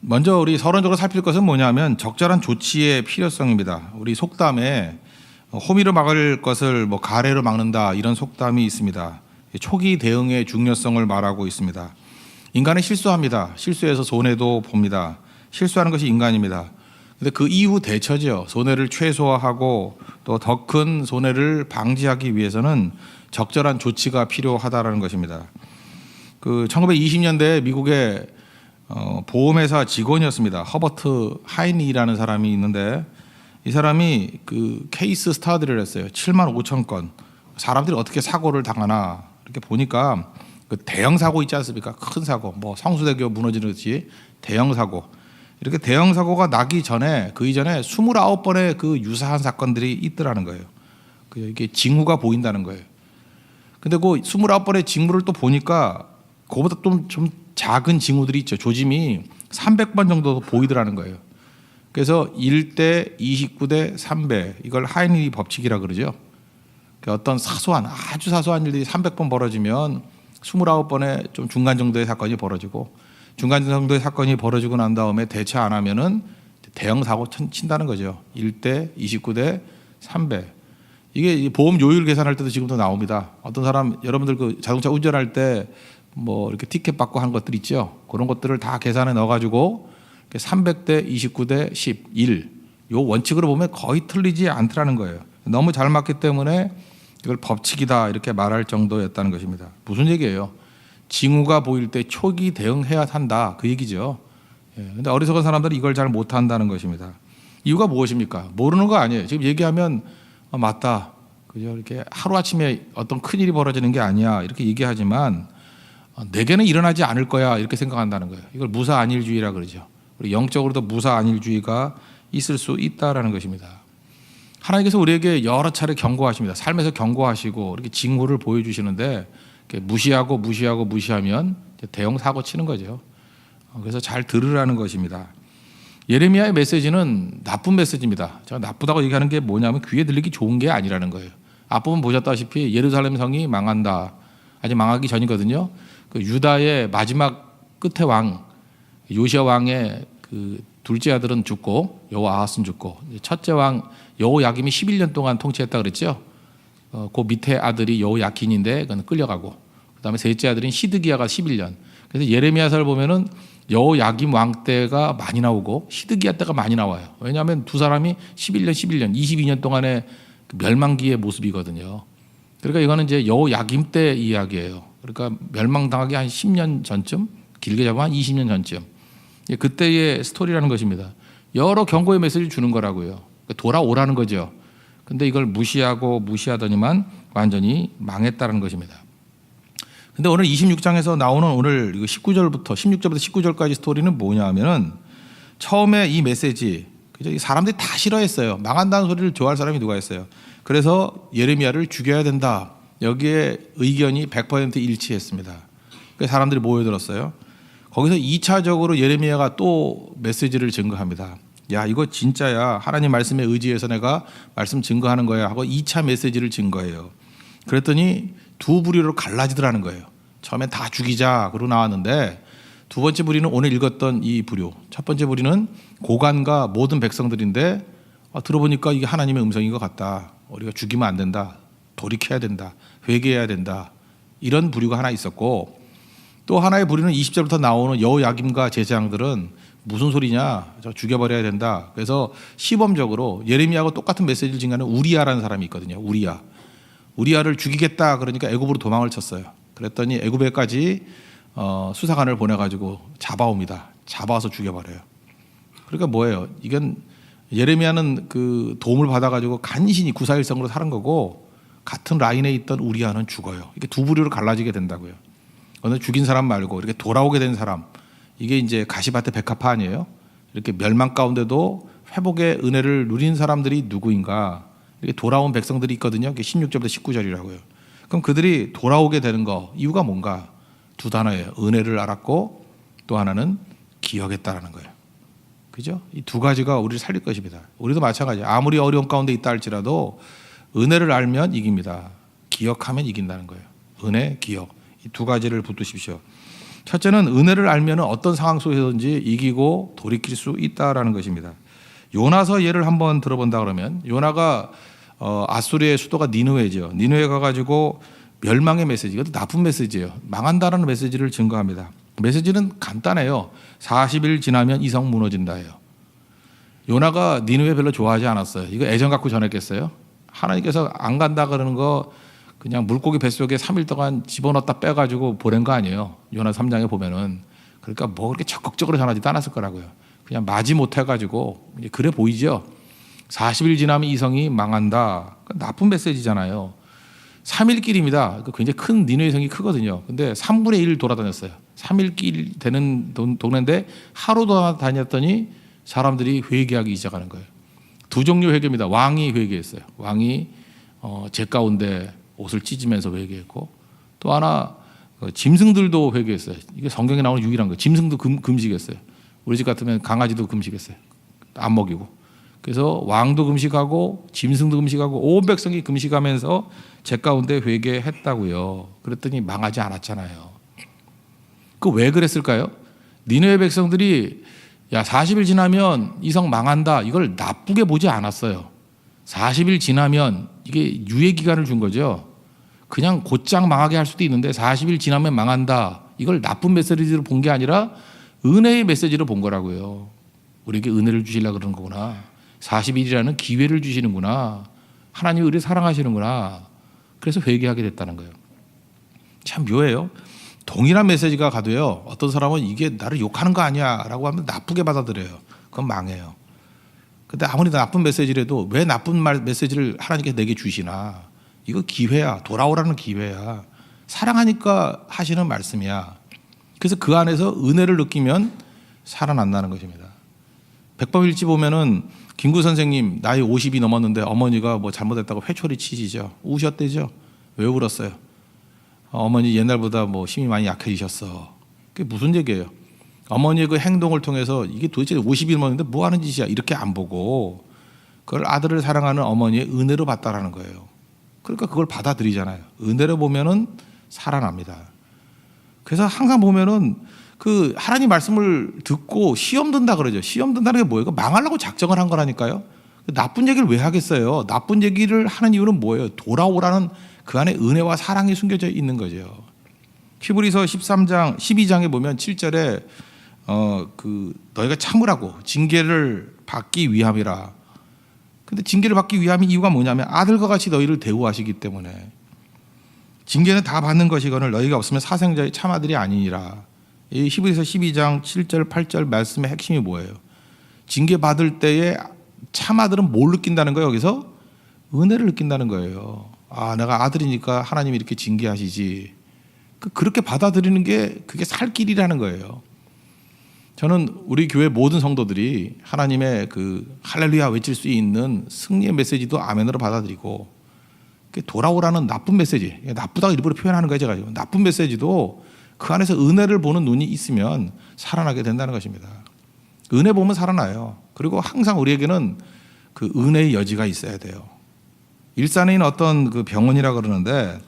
먼저 우리 서론적으로 살필 것은 뭐냐면 적절한 조치의 필요성입니다. 우리 속담에 호미로 막을 것을 가래로 막는다 이런 속담이 있습니다. 초기 대응의 중요성을 말하고 있습니다. 인간은 실수합니다. 실수해서 손해도 봅니다. 실수하는 것이 인간입니다. 근데 그 이후 대처죠. 손해를 최소화하고 또 더 큰 손해를 방지하기 위해서는 적절한 조치가 필요하다라는 것입니다. 1920년대 미국의 보험회사 직원이었습니다. 허버트 하인리라는 사람이 있는데 이 사람이 케이스 스타디를 했어요. 7만 5천 건. 사람들이 어떻게 사고를 당하나 이렇게 보니까 대형 사고 있지 않습니까? 큰 사고, 성수대교 무너지는 듯이 대형 사고. 이렇게 대형 사고가 나기 전에 그 이전에 29번의 유사한 사건들이 있더라는 거예요. 이게 징후가 보인다는 거예요. 근데 29번의 징후를 또 보니까 그거보다 좀 작은 징후들이 있죠. 조짐이 300번 정도 보이더라는 거예요. 그래서 1대 29대 3배 이걸 하인리 법칙이라 그러죠. 어떤 아주 사소한 일들이 300번 벌어지면 29번의 좀 중간 정도의 사건이 벌어지고 중간 정도의 사건이 벌어지고 난 다음에 대처 안 하면은 대형 사고 친다는 거죠. 1대 29대 3배. 이게 보험 요율 계산할 때도 지금도 나옵니다. 어떤 사람 여러분들 자동차 운전할 때 이렇게 티켓 받고 한 것들 있죠. 그런 것들을 다 계산해 넣어가지고 300대 29대 10, 1. 요 원칙으로 보면 거의 틀리지 않더라는 거예요. 너무 잘 맞기 때문에 이걸 법칙이다 이렇게 말할 정도였다는 것입니다. 무슨 얘기예요? 징후가 보일 때 초기 대응해야 한다 그 얘기죠. 그런데 어리석은 사람들이 이걸 잘 못한다는 것입니다. 이유가 무엇입니까? 모르는 거 아니에요. 지금 얘기하면 맞다. 그죠? 이렇게 하루아침에 어떤 큰일이 벌어지는 게 아니야 이렇게 얘기하지만 내게는 일어나지 않을 거야 이렇게 생각한다는 거예요. 이걸 무사안일주의라 그러죠. 우리 영적으로도 무사안일주의가 있을 수 있다라는 것입니다. 하나님께서 우리에게 여러 차례 경고하십니다. 삶에서 경고하시고 이렇게 징후를 보여주시는데 무시하면 대형 사고 치는 거죠. 그래서 잘 들으라는 것입니다. 예레미야의 메시지는 나쁜 메시지입니다. 제가 나쁘다고 얘기하는 게 뭐냐면 귀에 들리기 좋은 게 아니라는 거예요. 앞부분 보셨다시피 예루살렘 성이 망한다. 아직 망하기 전이거든요. 유다의 마지막 끝의 왕 요시야 왕의 둘째 아들은 죽고 여호아하스는 죽고 첫째 왕 여호야김이 11년 동안 통치했다 그랬죠. 그 밑에 아들이 여호야킨인데 그는 끌려가고 그다음에 셋째 아들인 시드기야가 11년. 그래서 예레미야서를 보면은 여호야김 왕 때가 많이 나오고 시드기야 때가 많이 나와요. 왜냐하면 두 사람이 11년 22년 동안의 멸망기의 모습이거든요. 그러니까 이거는 이제 여호야김 때 이야기예요. 그러니까 멸망당하기 한 10년 전쯤, 길게 잡으면 한 20년 전쯤. 그때의 스토리라는 것입니다. 여러 경고의 메시지를 주는 거라고요. 돌아오라는 거죠. 근데 이걸 무시하더니만 완전히 망했다는 것입니다. 근데 오늘 26장에서 나오는 오늘 16절부터 19절까지 스토리는 뭐냐 하면은 처음에 이 메시지, 그죠? 사람들이 다 싫어했어요. 망한다는 소리를 좋아할 사람이 누가 있어요. 그래서 예레미야를 죽여야 된다. 여기에 의견이 100% 일치했습니다. 그래서 사람들이 모여들었어요. 거기서 2차적으로 예레미야가 또 메시지를 증거합니다. 야, 이거 진짜야. 하나님 말씀에 의지해서 내가 말씀 증거하는 거야 하고 2차 메시지를 증거해요. 그랬더니 두 부류로 갈라지더라는 거예요. 처음에 다 죽이자 그러고 나왔는데 두 번째 부류는 오늘 읽었던 이 부류. 첫 번째 부류는 고관과 모든 백성들인데 들어보니까 이게 하나님의 음성인 것 같다. 우리가 죽이면 안 된다. 돌이켜야 된다. 회개해야 된다. 이런 부류가 하나 있었고 또 하나의 부류는 20절부터 나오는 여호야김과 제사장들은 무슨 소리냐? 저 죽여버려야 된다. 그래서 시범적으로 예레미야하고 똑같은 메시지를 증거하는 우리야라는 사람이 있거든요. 우리야를 죽이겠다 그러니까 애굽으로 도망을 쳤어요. 그랬더니 애굽에까지 수사관을 보내가지고 잡아옵니다. 잡아와서 죽여버려요. 그러니까 뭐예요? 이건 예레미야는 도움을 받아가지고 간신히 구사일성으로 사는 거고 같은 라인에 있던 우리야는 죽어요. 이게 두 부류로 갈라지게 된다고요. 어느 죽인 사람 말고 이렇게 돌아오게 된 사람, 이게 이제 가시밭의 백합화 아니에요? 이렇게 멸망 가운데도 회복의 은혜를 누린 사람들이 누구인가? 이렇게 돌아온 백성들이 있거든요. 16절부터 19절이라고요. 그럼 그들이 돌아오게 되는 거 이유가 뭔가? 두 단어예요. 은혜를 알았고 또 하나는 기억했다라는 거예요. 그죠? 이 두 가지가 우리를 살릴 것입니다. 우리도 마찬가지예요. 아무리 어려운 가운데 있다 할지라도 은혜를 알면 이깁니다. 기억하면 이긴다는 거예요. 은혜, 기억. 이 두 가지를 붙드십시오. 첫째는 은혜를 알면 어떤 상황 속에서든지 이기고 돌이킬 수 있다라는 것입니다. 요나서 예를 한번 들어본다 그러면 요나가 아수리의 수도가 니느웨죠. 니느웨 가가지고 멸망의 메시지, 이것도 나쁜 메시지예요. 망한다라는 메시지를 증거합니다. 메시지는 간단해요. 40일 지나면 이 성 무너진다예요. 요나가 니느웨 별로 좋아하지 않았어요. 이거 애정 갖고 전했겠어요? 하나님께서 안 간다 그러는 거 그냥 물고기 뱃속에 3일 동안 집어넣었다 빼가지고 보낸 거 아니에요. 요나 3장에 보면은. 그러니까 뭐 그렇게 적극적으로 전하지도 않았을 거라고요. 그냥 마지 못해가지고 그래 보이죠. 40일 지나면 이 성이 망한다. 나쁜 메시지잖아요. 3일길입니다. 굉장히 큰 니느웨 성이 크거든요. 근데 3분의 1 돌아다녔어요. 3일길 되는 동네인데 하루 돌아다녔더니 사람들이 회개하기 시작하는 거예요. 두 종류 회개입니다. 왕이 회개했어요. 왕이 제 가운데 옷을 찢으면서 회개했고, 또 하나 짐승들도 회개했어요. 이게 성경에 나오는 유일한 거예요. 짐승도 금식했어요. 우리 집 같으면 강아지도 금식했어요. 안 먹이고. 그래서 왕도 금식하고 짐승도 금식하고 온 백성이 금식하면서 제 가운데 회개했다고요. 그랬더니 망하지 않았잖아요. 그 왜 그랬을까요? 니느웨 백성들이 야 40일 지나면 이 성 망한다, 이걸 나쁘게 보지 않았어요. 40일 지나면 이게 유예 기간을 준 거죠. 그냥 곧장 망하게 할 수도 있는데 40일 지나면 망한다, 이걸 나쁜 메시지로 본 게 아니라 은혜의 메시지로 본 거라고요. 우리에게 은혜를 주시려고 그러는 거구나. 40일이라는 기회를 주시는구나. 하나님이 우리를 사랑하시는구나. 그래서 회개하게 됐다는 거예요. 참 묘해요. 동일한 메시지가 가도요, 어떤 사람은 이게 나를 욕하는 거 아니야 라고 하면 나쁘게 받아들여요. 그건 망해요. 근데 아무리 나쁜 메시지라도 왜 나쁜 메시지를 하나님께 내게 주시나. 이거 기회야. 돌아오라는 기회야. 사랑하니까 하시는 말씀이야. 그래서 그 안에서 은혜를 느끼면 살아난다는 것입니다. 백범일지 보면은 김구 선생님 나이 50이 넘었는데 어머니가 뭐 잘못했다고 회초리 치시죠. 우셨대죠. 왜 울었어요? 어머니 옛날보다 뭐 힘이 많이 약해지셨어. 그게 무슨 얘기예요? 어머니의 그 행동을 통해서 이게 도대체 50이 넘었는데 뭐 하는 짓이야, 이렇게 안 보고 그걸 아들을 사랑하는 어머니의 은혜로 봤다라는 거예요. 그러니까 그걸 받아들이잖아요. 은혜로 보면은 살아납니다. 그래서 항상 보면은 그 하나님 말씀을 듣고 시험 든다 그러죠. 시험 든다는 게 뭐예요? 망하려고 작정을 한 거라니까요. 나쁜 얘기를 왜 하겠어요? 나쁜 얘기를 하는 이유는 뭐예요? 돌아오라는 그 안에 은혜와 사랑이 숨겨져 있는 거죠. 히브리서 12장에 보면 7절에 너희가 참으라고 징계를 받기 위함이라. 근데 징계를 받기 위함이 이유가 뭐냐면 아들과 같이 너희를 대우하시기 때문에. 징계는 다 받는 것이거늘 너희가 없으면 사생자의 참아들이 아니니라. 이 히브리서 12장 7절 8절 말씀의 핵심이 뭐예요? 징계 받을 때에 참아들은 뭘 느낀다는 거예요? 여기서 은혜를 느낀다는 거예요. 아, 내가 아들이니까 하나님이 이렇게 징계하시지. 그렇게 받아들이는 게 그게 살 길이라는 거예요. 저는 우리 교회 모든 성도들이 하나님의 그 할렐루야 외칠 수 있는 승리의 메시지도 아멘으로 받아들이고, 돌아오라는 나쁜 메시지, 나쁘다고 일부러 표현하는 거예요. 제가 나쁜 메시지도 그 안에서 은혜를 보는 눈이 있으면 살아나게 된다는 것입니다. 은혜 보면 살아나요. 그리고 항상 우리에게는 그 은혜의 여지가 있어야 돼요. 일산에 있는 어떤 그 병원이라 그러는데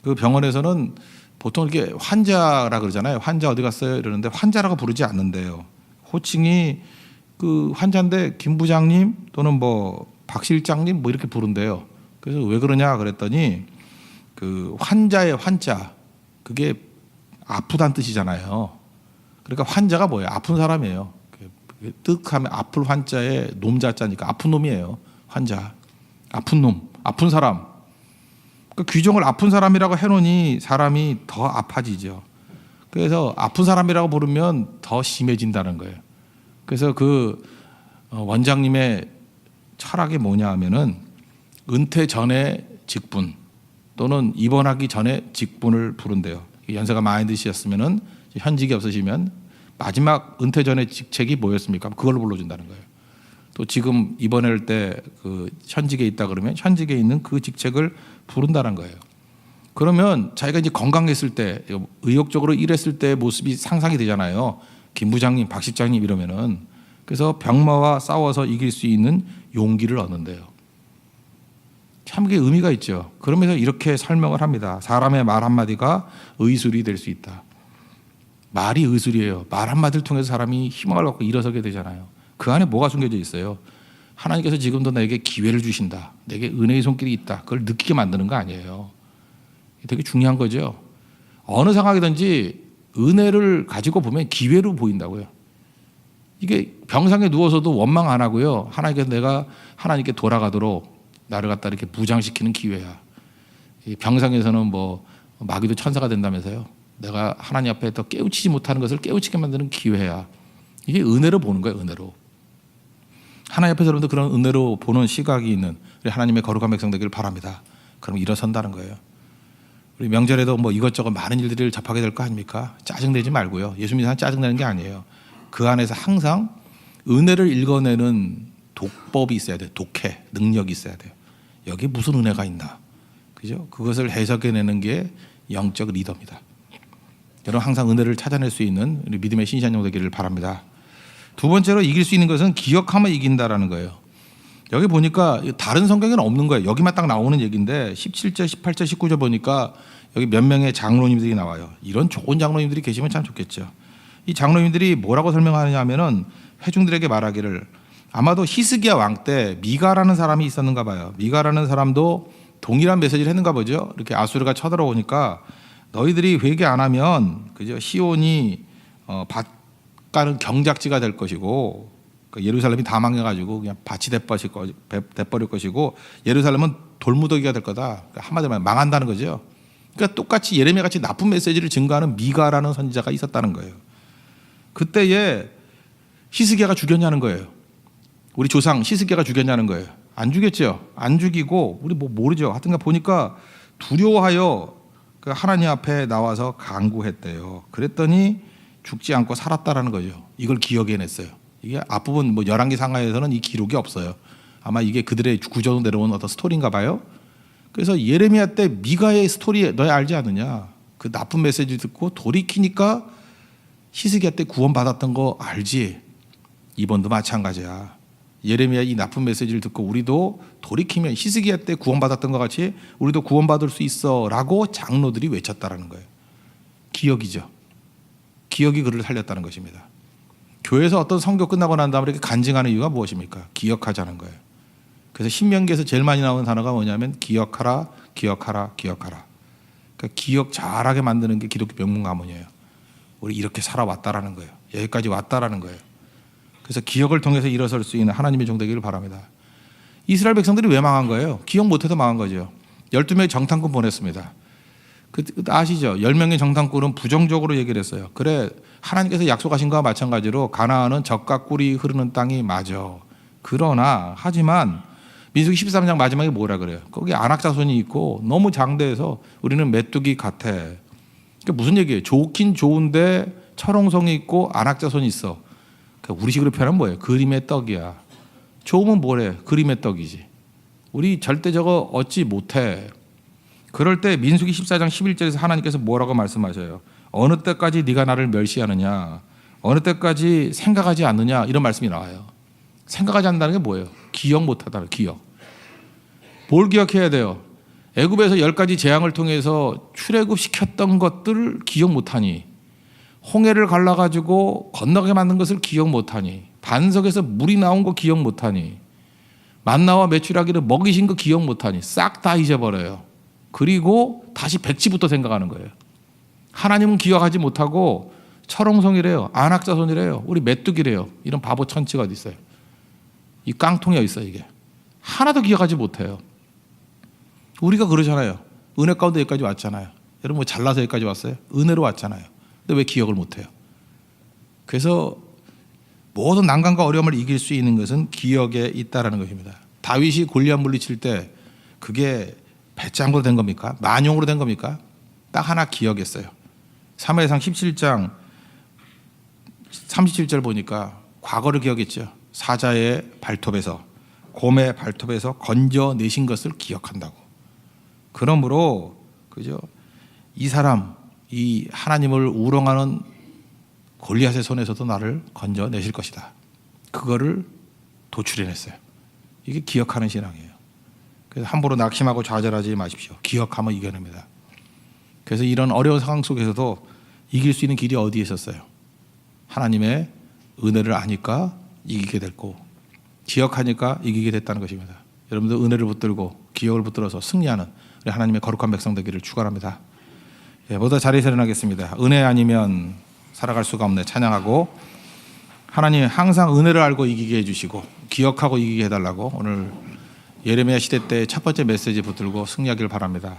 그 병원에서는 보통 이렇게 환자라 그러잖아요. 환자 어디 갔어요? 이러는데 환자라고 부르지 않는데요. 호칭이 그 환자인데 김 부장님 또는 뭐 박 실장님 뭐 이렇게 부른대요. 그래서 왜 그러냐 그랬더니 그 환자의 환자, 그게 아프다는 뜻이잖아요. 그러니까 환자가 뭐예요? 아픈 사람이에요. 뜻하면 아플 환자의 놈자자니까 아픈 놈이에요. 환자, 아픈 놈, 아픈 사람. 그 규정을 아픈 사람이라고 해놓으니 사람이 더 아파지죠. 그래서 아픈 사람이라고 부르면 더 심해진다는 거예요. 그래서 그 원장님의 철학이 뭐냐 하면은 은퇴 전에 직분 또는 입원하기 전에 직분을 부른대요. 연세가 많이 드셨으면은 현직이 없으시면 마지막 은퇴 전에 직책이 뭐였습니까? 그걸로 불러준다는 거예요. 또 지금 입원할 때 그 현직에 있다 그러면 현직에 있는 그 직책을 부른다는 거예요. 그러면 자기가 이제 건강했을 때, 의욕적으로 일했을 때의 모습이 상상이 되잖아요. 김 부장님, 박 실장님 이러면은. 그래서 병마와 싸워서 이길 수 있는 용기를 얻는데요. 참 그게 의미가 있죠. 그러면서 이렇게 설명을 합니다. 사람의 말 한마디가 의술이 될 수 있다. 말이 의술이에요. 말 한마디를 통해서 사람이 희망을 갖고 일어서게 되잖아요. 그 안에 뭐가 숨겨져 있어요? 하나님께서 지금도 내게 기회를 주신다. 내게 은혜의 손길이 있다. 그걸 느끼게 만드는 거 아니에요. 되게 중요한 거죠. 어느 상황이든지 은혜를 가지고 보면 기회로 보인다고요. 이게 병상에 누워서도 원망 안 하고요. 하나님께서 내가 하나님께 돌아가도록 나를 갖다 이렇게 무장시키는 기회야. 이 병상에서는 뭐 마귀도 천사가 된다면서요. 내가 하나님 앞에 더 깨우치지 못하는 것을 깨우치게 만드는 기회야. 이게 은혜로 보는 거예요. 은혜로. 하나님 앞에서 여러분들 그런 은혜로 보는 시각이 있는 우리 하나님의 거룩한 백성 되기를 바랍니다. 그럼 일어선다는 거예요. 우리 명절에도 뭐 이것저것 많은 일들을 접하게 될 거 아닙니까? 짜증내지 말고요. 예수 믿는 사람 짜증내는 게 아니에요. 그 안에서 항상 은혜를 읽어내는 독법이 있어야 돼요. 독해, 능력이 있어야 돼요. 여기 무슨 은혜가 있나? 그죠? 그것을 해석해내는 게 영적 리더입니다. 여러분 항상 은혜를 찾아낼 수 있는 우리 믿음의 신실한 종 되기를 바랍니다. 두 번째로 이길 수 있는 것은 기억하면 이긴다라는 거예요. 여기 보니까 다른 성경에는 없는 거예요. 여기만 딱 나오는 얘기인데 17절, 18절, 19절 보니까 여기 몇 명의 장로님들이 나와요. 이런 좋은 장로님들이 계시면 참 좋겠죠. 이 장로님들이 뭐라고 설명하느냐 하면은 회중들에게 말하기를 아마도 히스기야 왕 때 미가라는 사람이 있었는가 봐요. 미가라는 사람도 동일한 메시지를 했는가 보죠. 이렇게 아수르가 쳐들어오니까 너희들이 회개 안 하면 그죠? 시온이 밭가는 경작지가 될 것이고 예루살렘이 다 망해가지고 그냥 밭이 돼버릴 것이고 예루살렘은 돌무더기가 될 거다. 한마디로 말하면 망한다는 거죠. 그러니까 똑같이 예레미야 같이 나쁜 메시지를 증거하는 미가라는 선지자가 있었다는 거예요. 그때에 히스기야가 죽였냐는 거예요. 우리 조상 히스기야가 죽였냐는 거예요. 안 죽였죠. 안 죽이고 우리 뭐 모르죠. 하여튼가 보니까 두려워하여 그 하나님 앞에 나와서 간구했대요. 그랬더니 죽지 않고 살았다라는 거죠. 이걸 기억해냈어요. 이게 앞부분 뭐 열왕기 상하에서는 이 기록이 없어요. 아마 이게 그들의 구조로 내려온 어떤 스토리인가 봐요. 그래서 예레미야 때 미가의 스토리 너희 알지 않느냐? 그 나쁜 메시지 듣고 돌이키니까 히스기야 때 구원받았던 거 알지? 이번도 마찬가지야. 예레미야 이 나쁜 메시지를 듣고 우리도 돌이키면 히스기야 때 구원받았던 것 같이 우리도 구원받을 수 있어라고 장로들이 외쳤다라는 거예요. 기억이죠. 기억이 그를 살렸다는 것입니다. 교회에서 어떤 선교 끝나고 난 다음에 이렇게 간증하는 이유가 무엇입니까? 기억하자는 거예요. 그래서 신명기에서 제일 많이 나오는 단어가 뭐냐면 기억하라, 기억하라, 기억하라. 그러니까 기억 잘하게 만드는 게 기독교 명문 가문이에요. 우리 이렇게 살아왔다라는 거예요. 여기까지 왔다라는 거예요. 그래서 기억을 통해서 일어설 수 있는 하나님의 종 되기를 바랍니다. 이스라엘 백성들이 왜 망한 거예요? 기억 못해서 망한 거죠. 12명의 정탐꾼 보냈습니다. 아시죠? 10명의 정탐꾼은 부정적으로 얘기를 했어요. 그래 하나님께서 약속하신 것과 마찬가지로 가나안은 젖과 꿀이 흐르는 땅이 맞아. 그러나 하지만 민수기 13장 마지막에 뭐라 그래요? 거기 안악자손이 있고 너무 장대해서 우리는 메뚜기 같아. 그러니까 무슨 얘기예요? 좋긴 좋은데 철옹성이 있고 안악자손이 있어. 그러니까 우리식으로 표현하면 뭐예요? 그림의 떡이야. 좋으면 뭐래? 그림의 떡이지. 우리 절대 저거 얻지 못해. 그럴 때 민수기 14장 11절에서 하나님께서 뭐라고 말씀하셔요? 어느 때까지 네가 나를 멸시하느냐? 어느 때까지 생각하지 않느냐? 이런 말씀이 나와요. 생각하지 않는다는 게 뭐예요? 기억 못하다는 기억. 뭘 기억해야 돼요? 애굽에서 10가지 재앙을 통해서 출애굽시켰던 것들을 기억 못하니, 홍해를 갈라가지고 건너게 만든 것을 기억 못하니, 반석에서 물이 나온 거 기억 못하니, 만나와 메추라기를 먹이신 거 기억 못하니 싹 다 잊어버려요. 그리고 다시 백지부터 생각하는 거예요. 하나님은 기억하지 못하고 철옹성이래요. 안악자손이래요. 우리 메뚜기래요. 이런 바보 천치가 어디 있어요? 이 깡통이 어디 있어요 이게. 하나도 기억하지 못해요. 우리가 그러잖아요. 은혜 가운데 여기까지 왔잖아요. 여러분 뭐 잘나서 여기까지 왔어요? 은혜로 왔잖아요. 근데 왜 기억을 못해요? 그래서 모든 난관과 어려움을 이길 수 있는 것은 기억에 있다라는 것입니다. 다윗이 골리앗 물리칠 때 그게 배짱으로 된 겁니까? 만용으로 된 겁니까? 딱 하나 기억했어요. 사무엘상 17장 37절 보니까 과거를 기억했죠. 사자의 발톱에서, 곰의 발톱에서 건져내신 것을 기억한다고. 그러므로 그죠? 이 사람, 이 하나님을 우롱하는 골리앗의 손에서도 나를 건져내실 것이다. 그거를 도출해냈어요. 이게 기억하는 신앙이에요. 그래서 함부로 낙심하고 좌절하지 마십시오. 기억하면 이겨냅니다. 그래서 이런 어려운 상황 속에서도 이길 수 있는 길이 어디에 있었어요? 하나님의 은혜를 아니까 이기게 됐고 기억하니까 이기게 됐다는 것입니다. 여러분들 은혜를 붙들고 기억을 붙들어서 승리하는 우리 하나님의 거룩한 백성 되기를 축원합니다. 예, 모두 자리에서 일어나겠습니다. 은혜 아니면 살아갈 수가 없네. 찬양하고 하나님 항상 은혜를 알고 이기게 해주시고 기억하고 이기게 해달라고 오늘 예레미야 시대 때 첫 번째 메시지 붙들고 승리하기를 바랍니다.